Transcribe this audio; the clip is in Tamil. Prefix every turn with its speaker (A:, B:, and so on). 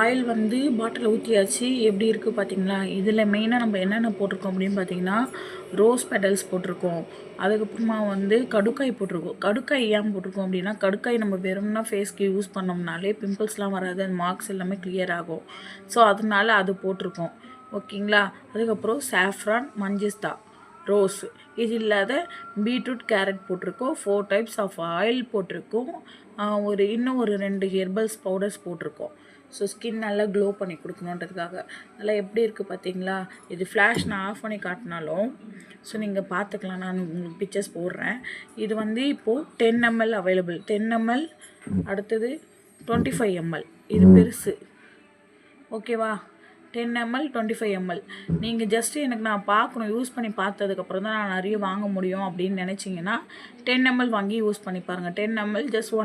A: ஆயில் வந்து பாட்டில் ஊற்றியாச்சு. எப்படி இருக்குது பார்த்தீங்களா? இதில் மெயினாக நம்ம என்னென்ன போட்டிருக்கோம் அப்படின்னு பார்த்தீங்கன்னா, ரோஸ் பெட்டல்ஸ் போட்டிருக்கோம். அதுக்கப்புறமா வந்து கடுக்காய் போட்டிருக்கோம். கடுக்காய் ஏன் போட்டிருக்கோம் அப்படின்னா, கடுக்காய் நம்ம வெறும்னா ஃபேஸ்க்கு யூஸ் பண்ணோம்னாலே பிம்பிள்ஸ்லாம் வராது, அந்த மார்க்ஸ் எல்லாமே கிளியர் ஆகும். ஸோ அதனால அது போட்டிருக்கோம். ஓகேங்களா? அதுக்கப்புறம் சாஃப்ரான், மஞ்சிஸ்தா, ரோஸ், இது இல்லாத பீட்ரூட், கேரட் போட்டிருக்கோம். 4 டைப்ஸ் ஆஃப் ஆயில் போட்டிருக்கோம். இன்னும் ஒரு 2 ஹெர்பல்ஸ் பவுடர்ஸ் போட்டிருக்கோம். ஸோ ஸ்கின் நல்லா க்ளோ பண்ணி கொடுக்கணுன்றதுக்காக. நல்லா எப்படி இருக்குது பார்த்தீங்களா? இது ஃப்ளாஷ் நான் ஆஃப் பண்ணி காட்டினாலும் ஸோ நீங்கள் பார்த்துக்கலாம். நான் உங்களுக்கு பிக்சர்ஸ் போடுறேன். இது வந்து இப்போது 10 ml அவைலபிள். 10 ml, அடுத்தது 25 ml. இது பெருசு. ஓகேவா? 10 ml, 25 ml. நீங்கள் ஜஸ்ட்டு எனக்கு நான் பார்க்கணும், யூஸ் பண்ணி பார்த்ததுக்கப்புறம் தான் நான் நிறைய வாங்க முடியும் அப்படின்னு நினச்சிங்கன்னா 10 ml வாங்கி யூஸ் பண்ணி பாருங்கள். 10 ml ஜஸ்ட் 1